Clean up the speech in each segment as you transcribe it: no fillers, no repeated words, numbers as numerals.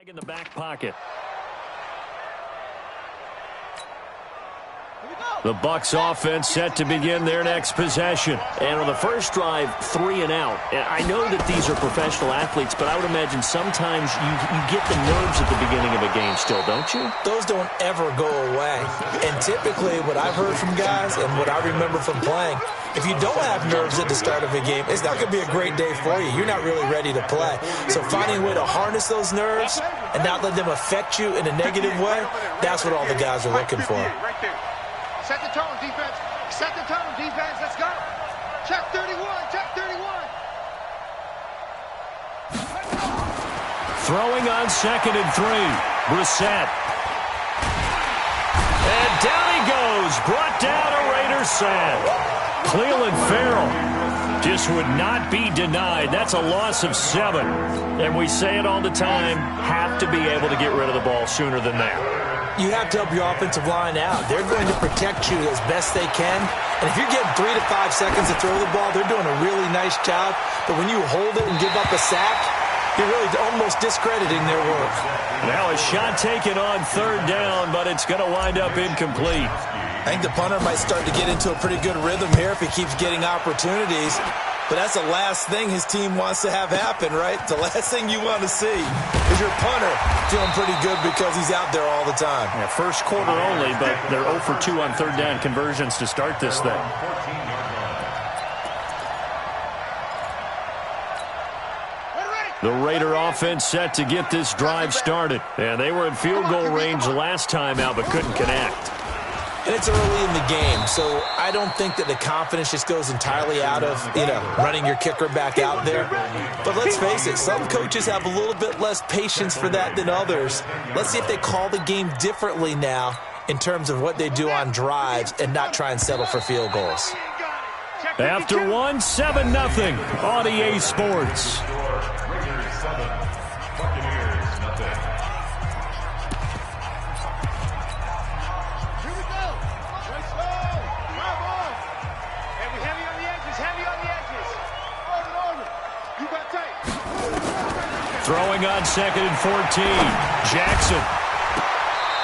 In the back pocket. The Bucs offense set to begin their next possession. And on the first drive, 3 and out. And I know that these are professional athletes, but I would imagine sometimes you get the nerves at the beginning of a game still, don't you? Those don't ever go away. And typically what I've heard from guys and what I remember from playing, if you don't have nerves at the start of a game, it's not going to be a great day for you. You're not really ready to play. So finding a way to harness those nerves and not let them affect you in a negative way, that's what all the guys are looking for. Set the tone, defense. Set the tone, defense. Let's go. Check 31. Check 31. Throwing on 2nd and 3. Brissett. And down he goes. Brought down a Raiders sack. Cleveland Farrell just would not be denied. That's a loss of 7. And we say it all the time, have to be able to get rid of the ball sooner than that. You have to help your offensive line out. They're going to protect you as best they can. And if you're getting 3 to 5 seconds to throw the ball, they're doing a really nice job. But when you hold it and give up a sack, you're really almost discrediting their work. Now a shot taken on 3rd down, but it's going to wind up incomplete. I think the punter might start to get into a pretty good rhythm here if he keeps getting opportunities. But that's the last thing his team wants to have happen, right? The last thing you want to see is your punter feeling pretty good because he's out there all the time. Yeah, first quarter only, but they're 0 for 2 on 3rd down conversions to start this thing. The Raider offense set to get this drive started. And they were in field goal range last time out, but couldn't connect. And it's early in the game, so I don't think that the confidence just goes entirely out of, running your kicker back out there. But let's face it, some coaches have a little bit less patience for that than others. Let's see if they call the game differently now in terms of what they do on drives and not try and settle for field goals. After 1, 7-0 on EA Sports. Throwing on 2nd and 14. Jackson.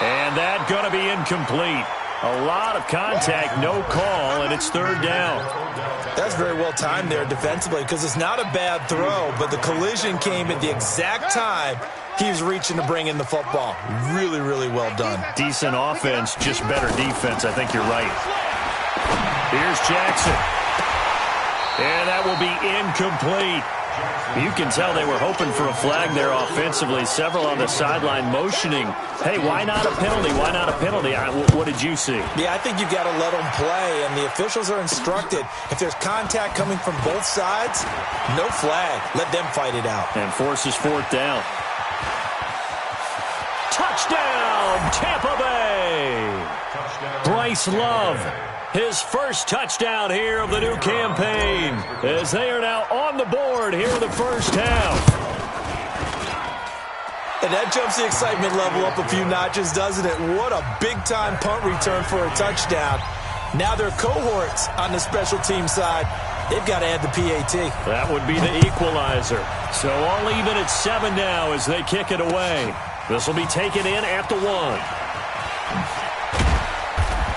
And that going to be incomplete. A lot of contact, no call, and it's 3rd down. That's very well timed there defensively because it's not a bad throw, but the collision came at the exact time he was reaching to bring in the football. Really, really well done. Decent offense, just better defense. I think you're right. Here's Jackson. And that will be incomplete. You can tell they were hoping for a flag there offensively. Several on the sideline motioning, hey, why not a penalty? Why not a penalty? What did you see? Yeah, I think you've got to let them play, and the officials are instructed. If there's contact coming from both sides, no flag. Let them fight it out. And forces 4th down. Touchdown, Tampa Bay! Bryce Love. His first touchdown here of the new campaign as they are now on the board here in the first half. And that jumps the excitement level up a few notches, doesn't it? What a big-time punt return for a touchdown. Now their cohorts on the special team side, they've got to add the PAT. That would be the equalizer. So all even at 7 now as they kick it away. This will be taken in at the 1.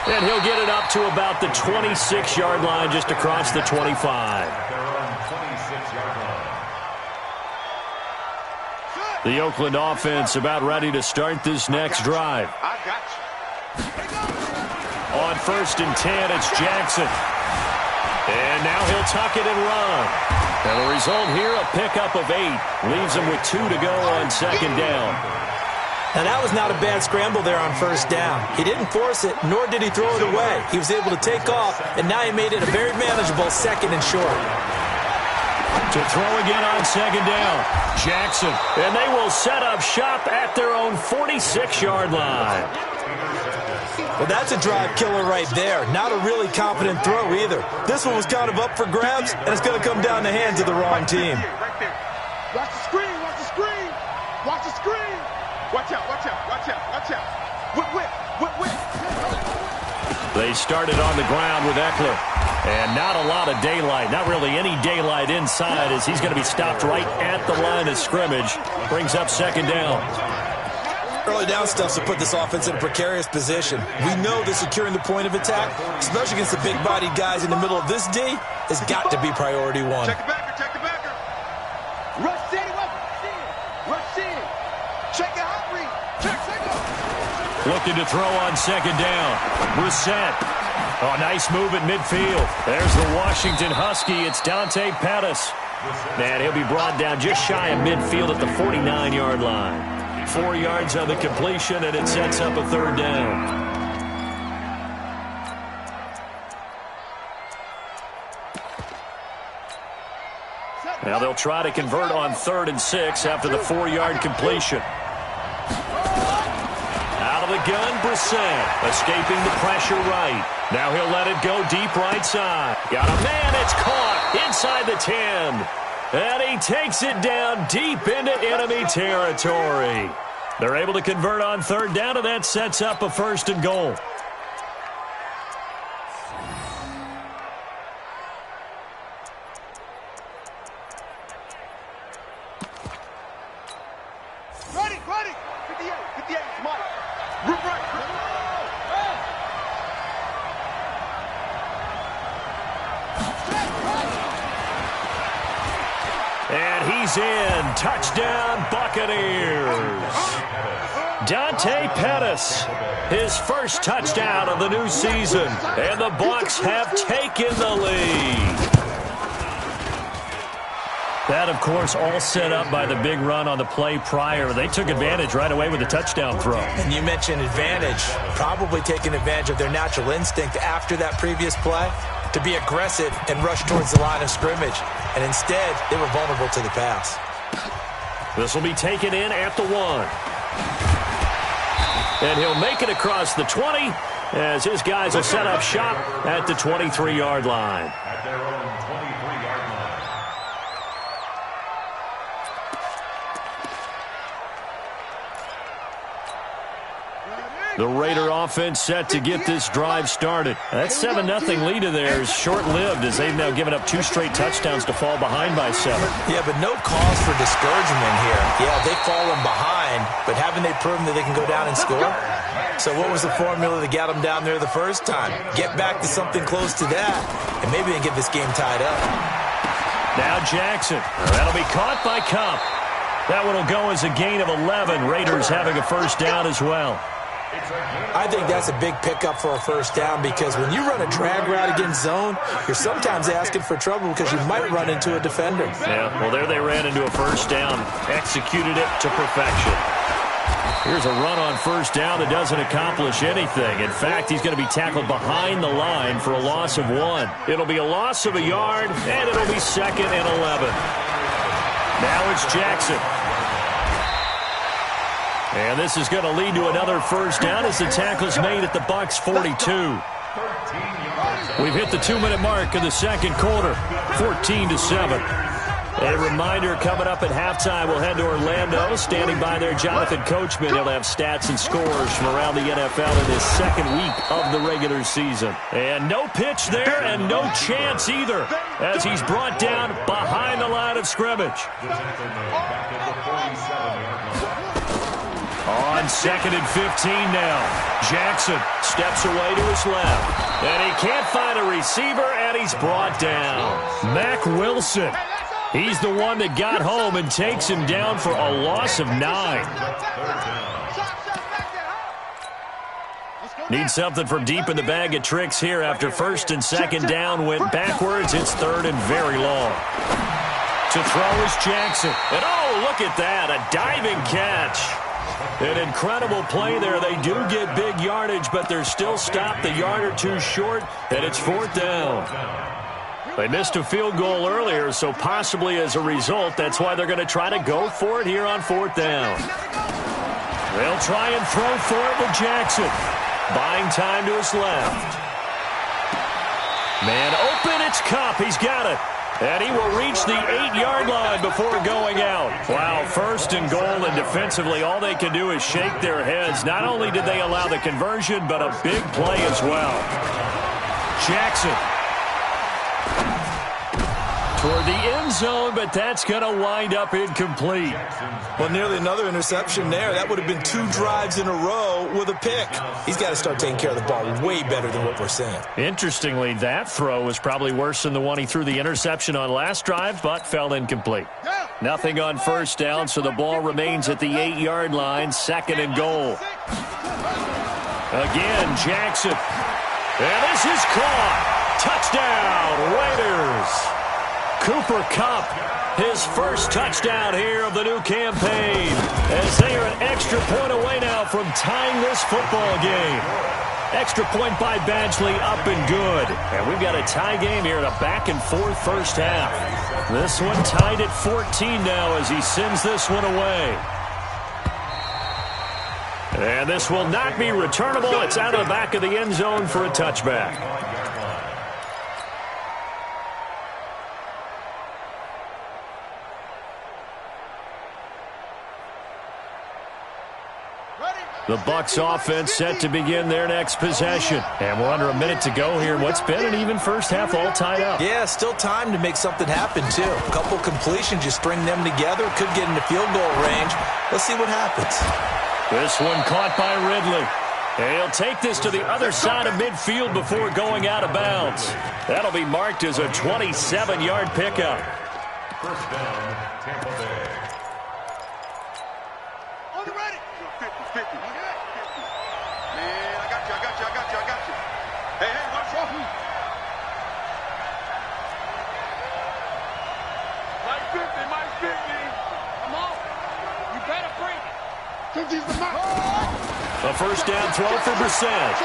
And he'll get it up to about the 26-yard line, just across the 25. The Oakland offense about ready to start this next drive. On 1st and 10, it's Jackson. And now he'll tuck it and run. And the result here, a pickup of 8. Leaves him with 2 to go on 2nd down. Now, that was not a bad scramble there on 1st down. He didn't force it, nor did he throw it away. He was able to take off, and now he made it a very manageable 2nd and short. To throw again on 2nd down, Jackson. And they will set up shop at their own 46-yard line. Well, that's a drive killer right there. Not a really confident throw either. This one was kind of up for grabs, and it's going to come down the hands of the wrong team. Watch the screen, watch the screen, watch the screen. Watch out, watch out, watch out, watch out. Whip, whip, whip, whip. They started on the ground with Eckler. And not a lot of daylight, not really any daylight inside, as he's going to be stopped right at the line of scrimmage. Brings up second down. Early down stuff to put this offense in a precarious position. We know that securing the point of attack, especially against the big-bodied guys in the middle of this D, has got to be priority one. Check the backer, check the backer. Rush city, rush city. Check the hot read. Check, Looking to throw on second down. Brissett. Oh, nice move at midfield. There's the Washington Husky. It's Dante Pettis. And he'll be brought down just shy of midfield at the 49-yard line. 4 yards on the completion, and it sets up a third down. Now they'll try to convert on 3rd and 6 after the 4-yard completion. Out of the gun, Brissett, escaping the pressure right. Now he'll let it go deep right side. Got a man, it's caught inside the 10. And he takes it down deep into enemy territory. They're able to convert on 3rd down, and that sets up a 1st and goal. Ready, 58, Mike. Root right. And he's in. Touchdown, Buccaneers. Dante Pettis, his first touchdown of the new season. And the Bucs have taken the lead. That, of course, all set up by the big run on the play prior. They took advantage right away with the touchdown throw. And you mentioned advantage, probably taking advantage of their natural instinct after that previous play to be aggressive and rush towards the line of scrimmage. And instead, they were vulnerable to the pass. This will be taken in at the 1. And he'll make it across the 20 as his guys will set up shop at the 23-yard line. The Raider offense set to get this drive started. That 7-0 lead of theirs short-lived as they've now given up 2 straight touchdowns to fall behind by 7. Yeah, but no cause for discouragement here. Yeah, they've fallen behind, but haven't they proven that they can go down and score? So what was the formula that got them down there the first time? Get back to something close to that, and maybe they get this game tied up. Now Jackson. That'll be caught by Cup. That one will go as a gain of 11. Raiders having a first down as well. I think that's a big pickup for a first down because when you run a drag route against zone, you're sometimes asking for trouble because you might run into a defender. Yeah, well, there they ran into a first down, executed it to perfection. Here's a run on first down that doesn't accomplish anything. In fact, he's going to be tackled behind the line for a loss of 1. It'll be a loss of a yard, and it'll be 2nd and 11. Now it's Jackson. And this is going to lead to another first down as the tackle's made at the Bucs 42. We've hit the 2-minute mark of the second quarter, 14-7. A reminder coming up at halftime, we'll head to Orlando. Standing by there, Jonathan Coachman. He'll have stats and scores from around the NFL in his second week of the regular season. And no pitch there and no chance either as he's brought down behind the line of scrimmage. On 2nd and 15 now. Jackson steps away to his left. And he can't find a receiver, and he's brought down. Mack Wilson. He's the one that got home and takes him down for a loss of 9. Need something from deep in the bag of tricks here after 1st and 2nd down went backwards. It's 3rd and very long. To throw is Jackson. And oh, look at that, a diving catch. An incredible play there. They do get big yardage, but they're still stopped a yard or 2 short, and it's 4th down. They missed a field goal earlier, so possibly as a result, that's why they're going to try to go for it here on 4th down. They'll try and throw for it with Jackson. Buying time to his left. Man open, it's Cup. He's got it. And he will reach the 8-yard line before going out. Wow, 1st and goal, and defensively all they can do is shake their heads. Not only did they allow the conversion, but a big play as well. Jackson. Toward the end zone, but that's going to wind up incomplete. Well, nearly another interception there. That would have been 2 drives in a row with a pick. He's got to start taking care of the ball way better than what we're seeing. Interestingly, that throw was probably worse than the one he threw the interception on last drive, but fell incomplete. Nothing on first down, so the ball remains at the 8-yard line, 2nd and goal. Again, Jackson. And this is caught. Touchdown, Raiders. Cooper Kupp, his first touchdown here of the new campaign, as they are an extra point away now from tying this football game. Extra point by Badgley, up and good. And we've got a tie game here in a back-and-forth first half. This one tied at 14 now as he sends this one away. And this will not be returnable. It's out of the back of the end zone for a touchback. The Bucs offense set to begin their next possession. And we're under a minute to go here. What's been an even first half, all tied up. Yeah, still time to make something happen, too. A couple completions, you string them together, could get into field goal range. Let's see what happens. This one caught by Ridley. And he'll take this to the other side of midfield before going out of bounds. That'll be marked as a 27-yard pickup. First down, Tampa Bay. On the ready. 50. Man, I got you. Hey, watch off. Mike 50. Come on. You better bring it. 50's the mark. A first down throw for Brissett.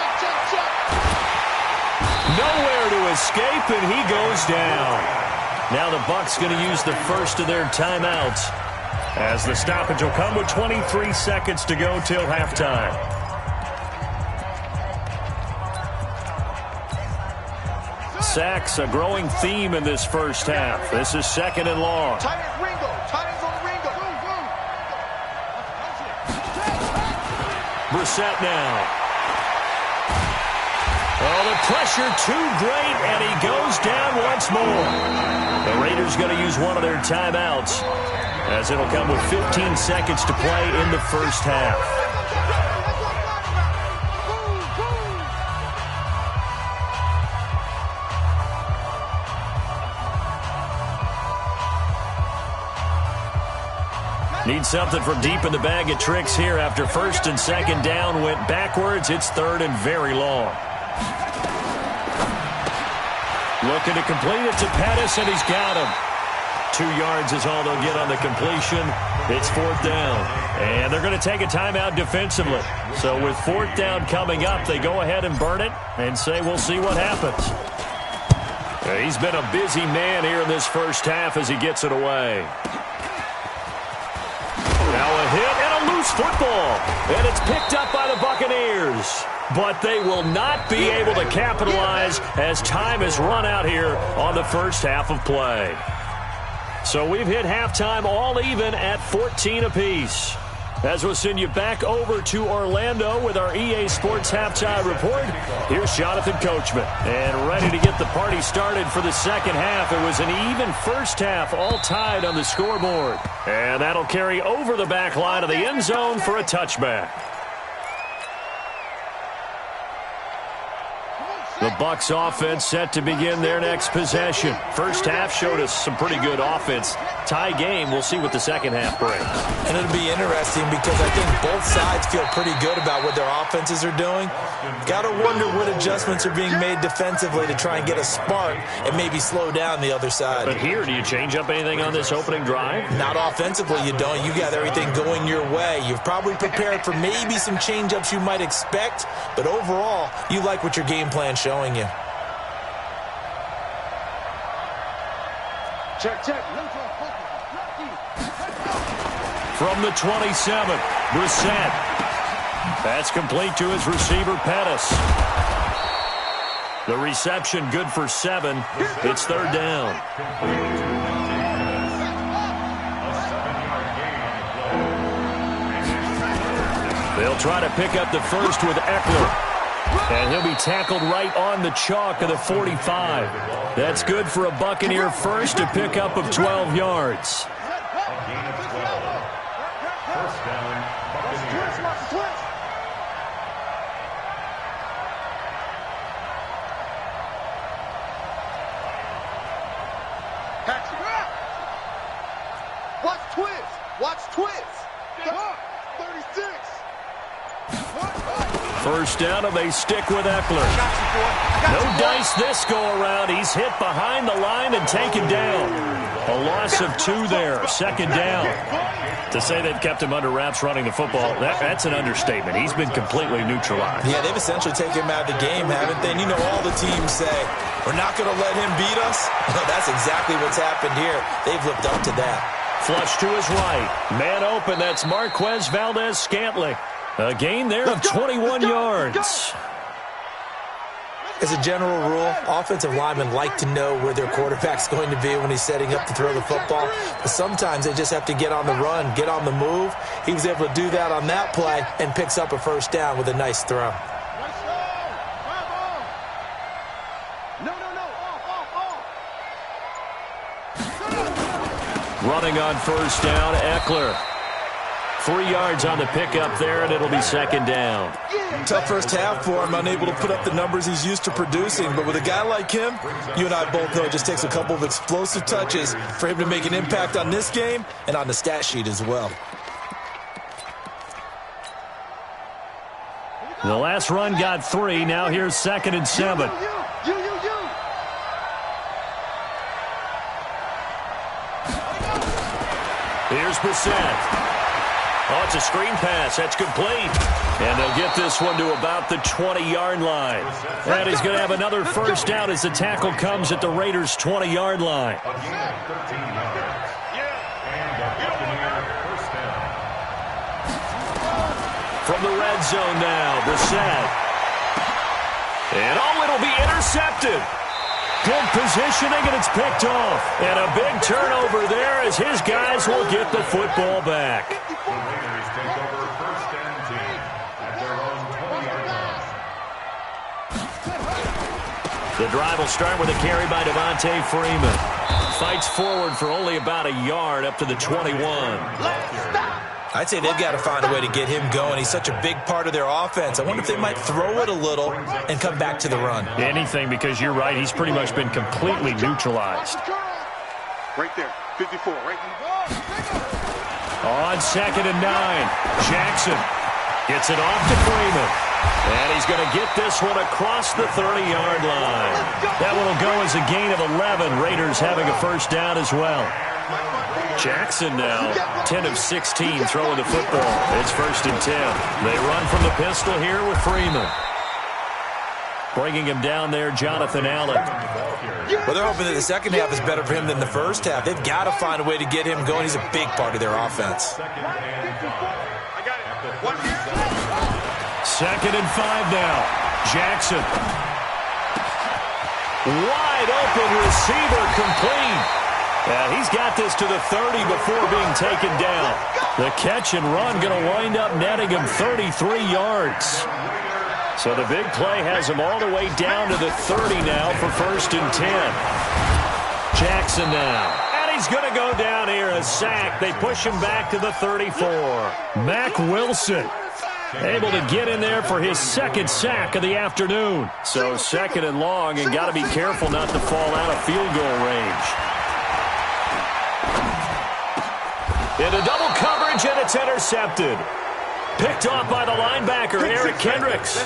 Nowhere to escape, and he goes down. Now the Bucs going to use the first of their timeouts, as the stoppage will come with 23 seconds to go till halftime. Sacks, a growing theme in this first half. This is 2nd and long. Tight end Ringo. Brissett now. Oh, the pressure too great, and he goes down once more. The Raiders going to use one of their timeouts, as it'll come with 15 seconds to play in the first half. Need something from deep in the bag of tricks here after 1st and 2nd down went backwards. It's 3rd and very long. Looking to complete it to Pettis, and he's got him. 2 yards is all they'll get on the completion. It's 4th down. And they're going to take a timeout defensively. So with 4th down coming up, they go ahead and burn it and say we'll see what happens. He's been a busy man here in this first half as he gets it away. Now a hit and a loose football. And it's picked up by the Buccaneers. But they will not be able to capitalize as time has run out here on the first half of play. So we've hit halftime all even at 14 apiece. As we'll send you back over to Orlando with our EA Sports Halftime Report, here's Jonathan Coachman. And ready to get the party started for the second half. It was an even first half, all tied on the scoreboard. And that'll carry over the back line of the end zone for a touchback. The Bucs offense set to begin their next possession. First half showed us some pretty good offense. Tie game, we'll see what the second half brings. And it'll be interesting because I think both sides feel pretty good about what their offenses are doing. Got to wonder what adjustments are being made defensively to try and get a spark and maybe slow down the other side. But here, do you change up anything on this opening drive? Not offensively, you don't. You got everything going your way. You've probably prepared for maybe some change-ups you might expect, but overall, you like what your game plan showing you. Check. From the 27, Brissett. That's complete to his receiver, Pettis. The reception good for 7. It's 3rd down. They'll try to pick up the first with Eckler. And he'll be tackled right on the chalk of the 45. That's good for a Buccaneer first, a pickup of 12 yards. First down, Buccaneers. Watch twist. Watch twist. 36. First down, and they stick with Eckler. No dice this go-around. He's hit behind the line and taken down. A loss of 2 there. Second down. To say they've kept him under wraps running the football, that's an understatement. He's been completely neutralized. Yeah, they've essentially taken him out of the game, haven't they? And you know all the teams say, we're not going to let him beat us. That's exactly what's happened here. They've lived up to that. Flush to his right. Man open, that's Marquez Valdez-Scantling. A gain there of 21 yards. As a general rule, offensive linemen like to know where their quarterback's going to be when he's setting up to throw the football. But sometimes they just have to get on the run, get on the move. He was able to do that on that play and picks up a first down with a nice throw. Running on first down, Eckler. 3 yards on the pickup there, and it'll be second down. Tough first half for him, unable to put up the numbers he's used to producing. But with a guy like him, you and I both know it just takes a couple of explosive touches for him to make an impact on this game and on the stat sheet as well. The last run got 3. Now here's 2nd and 7. Here's Brissett. Oh, it's a screen pass. That's complete. And they'll get this one to about the 20-yard line. And he's going to have another first down as the tackle comes at the Raiders' 20-yard line. From the red zone now, Brissett. And oh, it'll be intercepted. Good positioning, and it's picked off. And a big turnover there as his guys will get the football back. The drive will start with a carry by Devontae Freeman. Fights forward for only about a yard up to the 21. I'd say they've got to find a way to get him going. He's such a big part of their offense. I wonder if they might throw it a little and come back to the run. Anything, because you're right. He's pretty much been completely neutralized. Right there, 54, right there. On 2nd and 9, Jackson gets it off to Freeman. And he's going to get this one across the 30-yard line. That one will go as a gain of 11. Raiders having a first down as well. Jackson now 10 of 16 throwing the football. It's 1st and 10. They run from the pistol here with Freeman. Bringing him down there, Jonathan Allen. Well, they're hoping that the second half is better for him than the first half. They've got to find a way to get him going. He's a big part of their offense. 2nd and 5 now. Jackson. Wide open receiver complete. He's got this to the 30 before being taken down. The catch and run going to wind up netting him 33 yards. So the big play has him all the way down to the 30 now for 1st and 10. Jackson now. And he's going to go down here, a sack. They push him back to the 34. Mack Wilson able to get in there for his 2nd sack of the afternoon. So 2nd and long, and got to be careful not to fall out of field goal range. Into double coverage, and it's intercepted. Picked off by the linebacker, Eric Kendricks.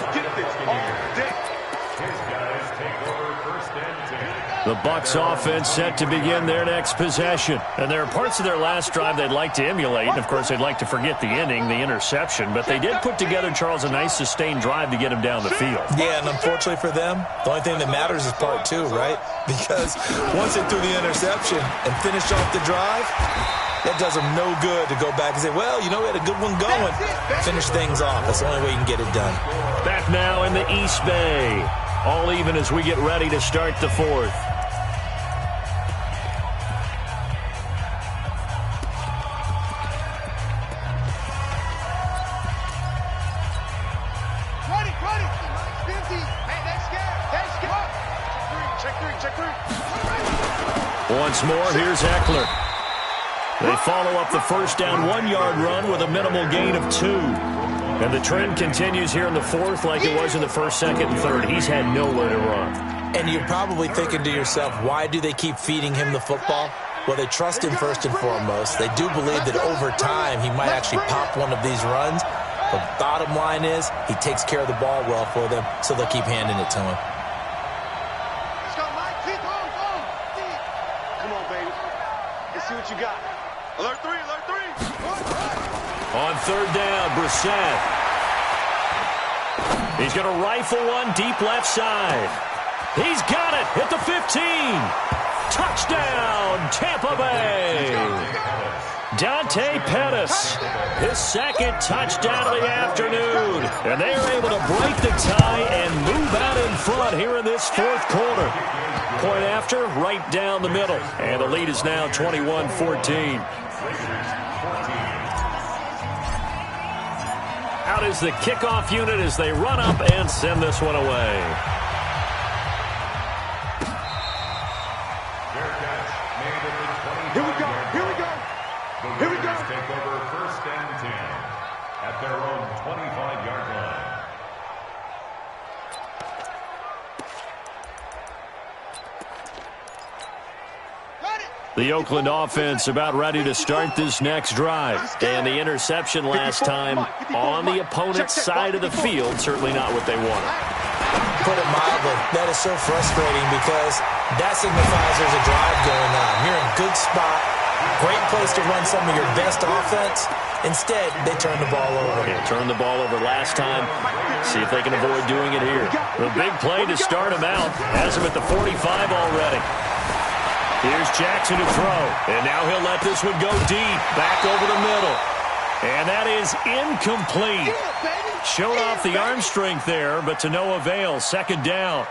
The Bucs offense set to begin their next possession. And there are parts of their last drive they'd like to emulate. And, of course, they'd like to forget the ending, the interception. But they did put together, Charles, a nice sustained drive to get him down the field. Yeah, and unfortunately for them, the only thing that matters is part 2, right? Because once they threw the interception and finished off the drive, that does them no good to go back and say, well, you know, we had a good one going. Finish things off. That's the only way you can get it done. Back now in the East Bay. All even as we get ready to start the 4th. Check 3. Once more, here's Eckler. They follow up the first down 1-yard run with a minimal gain of 2. And the trend continues here in the fourth like it was in the first, second, and third. He's had nowhere to run. And you're probably thinking to yourself, why do they keep feeding him the football? Well, they trust him first and foremost. They do believe that over time he might actually pop one of these runs. But bottom line is he takes care of the ball well for them, so they'll keep handing it to him. Let's go, Mike. Keep on. Come on, baby. Let's see what you got. Alert 3, alert 3. On third down, Brissett. He's going to rifle one deep left side. He's got it at the 15. Touchdown, Tampa Bay. Dante Pettis, his second touchdown of the afternoon. And they are able to break the tie and move out in front here in this fourth quarter. Point after, right down the middle. And the lead is now 21-14. Out is the kickoff unit as they run up and send this one away. Here we go. Take over first and 10 at their own 25-yard line. The Oakland offense about ready to start this next drive. And the interception last time on the opponent's side of the field, certainly not what they wanted. Put it mildly, that is so frustrating because that signifies there's a drive going on. You're in a good spot. Great place to run some of your best offense. Instead, they turn the ball over. Yeah, turned the ball over last time. See if they can avoid doing it here. The big play to start him out. Has him at the 45 already. Here's Jackson to throw. And now he'll let this one go deep. Back over the middle. And that is incomplete. Showed off the arm strength there, but to no avail. Second down.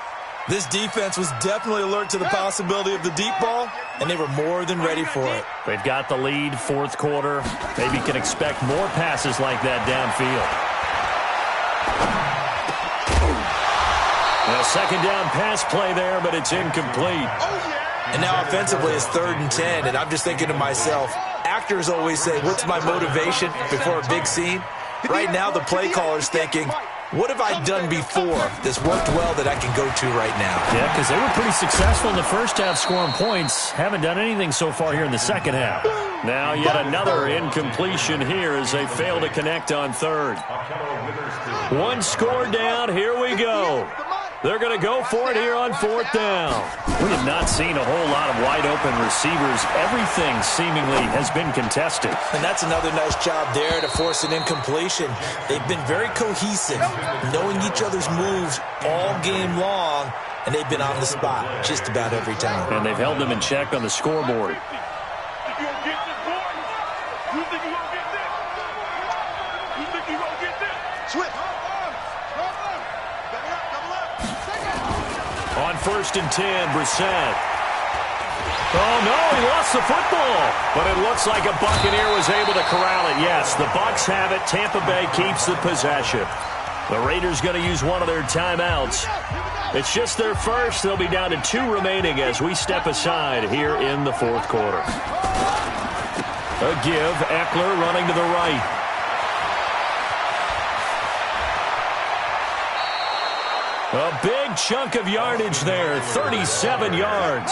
This defense was definitely alert to the possibility of the deep ball, and they were more than ready for it. They've got the lead, fourth quarter. Maybe can expect more passes like that downfield. A second down pass play there, but it's incomplete. And now offensively it's 3rd and 10, and I'm just thinking to myself, actors always say, what's my motivation before a big scene? Right now the play caller's thinking, what have I done before that's worked well that I can go to right now? Yeah, because they were pretty successful in the first half scoring points. Haven't done anything so far here in the second half. Now yet another incompletion here as they fail to connect on third. One score down. Here we go. They're going to go for it here on fourth down. We have not seen a whole lot of wide-open receivers. Everything seemingly has been contested. And that's another nice job there to force an incompletion. They've been very cohesive, knowing each other's moves all game long, and they've been on the spot just about every time. And they've held them in check on the scoreboard. On 1st and 10, Brissett. Oh, no, he lost the football. But it looks like a Buccaneer was able to corral it. Yes, the Bucs have it. Tampa Bay keeps the possession. The Raiders going to use one of their timeouts. It's just their first. They'll be down to 2 remaining as we step aside here in the fourth quarter. A give, Eckler running to the right. A big chunk of yardage there, 37 yards.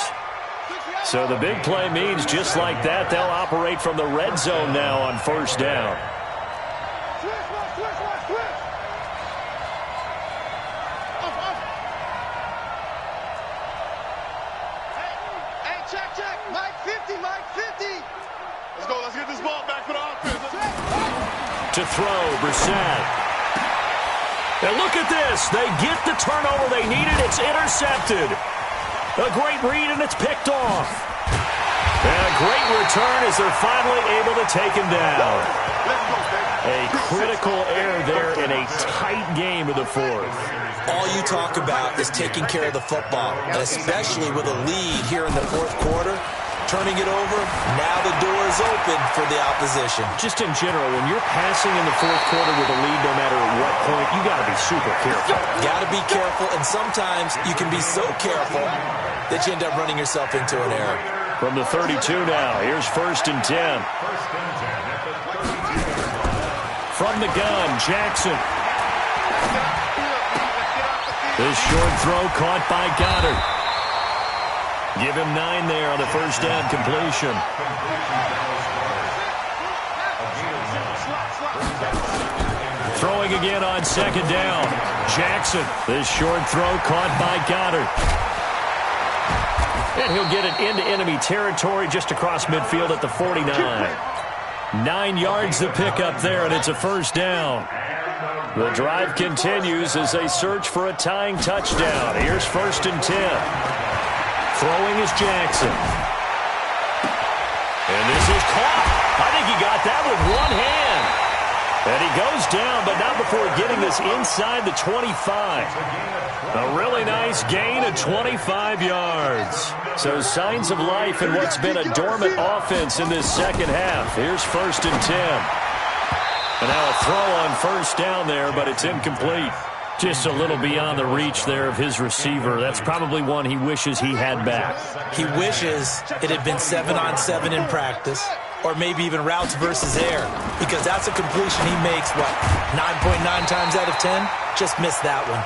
So the big play means just like that, they'll operate from the red zone now on first down. Hey, check. Mike 50, Mike 50. Let's go. Let's get this ball back for the offense. To throw, Brissett. And look at this. They get the turnover they needed. It's intercepted. A great read, and it's picked off. And a great return as they're finally able to take him down. A critical error there in a tight game of the fourth. All you talk about is taking care of the football, and especially with a lead here in the fourth quarter. turning it over. Now the door is open for the opposition. Just in general, when you're passing in the fourth quarter with a lead, no matter at what point, you got to be super careful. Got to be careful, and sometimes you can be so careful that you end up running yourself into an error. From the 32 now, here's 1st and 10. From the gun, Jackson. This short throw caught by Goddard. Give him 9 there on the first down completion. Throwing again on 2nd down. Jackson. This short throw caught by Goddard. And he'll get it into enemy territory just across midfield at the 49. 9 yards to pick up there, and it's a first down. The drive continues as they search for a tying touchdown. Here's 1st and 10. Throwing is Jackson. And this is caught. I think he got that with one hand. And he goes down, but not before getting this inside the 25. A really nice gain of 25 yards. So signs of life in what's been a dormant offense in this second half. Here's 1st and 10. And now a throw on first down there, but it's incomplete. Just a little beyond the reach there of his receiver. That's probably one he wishes he had back. He wishes it had been 7-on-7 in practice, or maybe even routes versus air, because that's a completion he makes, 9.9 times out of 10? Just missed that one.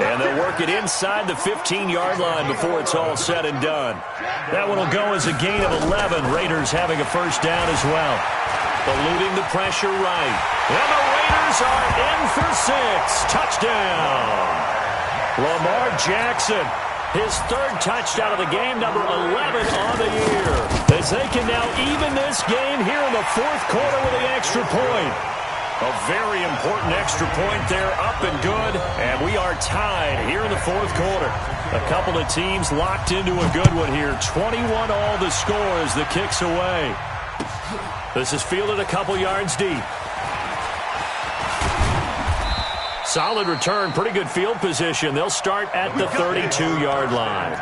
And they'll work it inside the 15-yard line before it's all said and done. That one will go as a gain of 11. Raiders having a first down as well. Eluding the pressure right. And the Raiders are in for 6. Touchdown. Lamar Jackson, his 3rd touchdown of the game, number 11 on the year. As they can now even this game here in the 4th quarter with the extra point. A very important extra point there, up and good. And we are tied here in the 4th quarter. A couple of teams locked into a good one here. 21 all the score as the kick's away. This is fielded a couple yards deep. Solid return, pretty good field position. They'll start at the 32-yard line.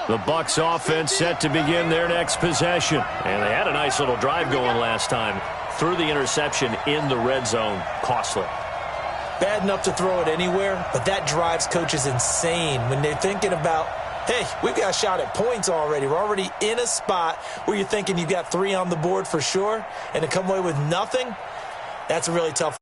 The Bucs offense set to begin their next possession. And they had a nice little drive going last time. Threw the interception in the red zone. Costly. Bad enough to throw it anywhere, but that drives coaches insane when they're thinking about, hey, we've got a shot at points already. We're already in a spot where you're thinking you've got 3 on the board for sure, and to come away with nothing, that's a really tough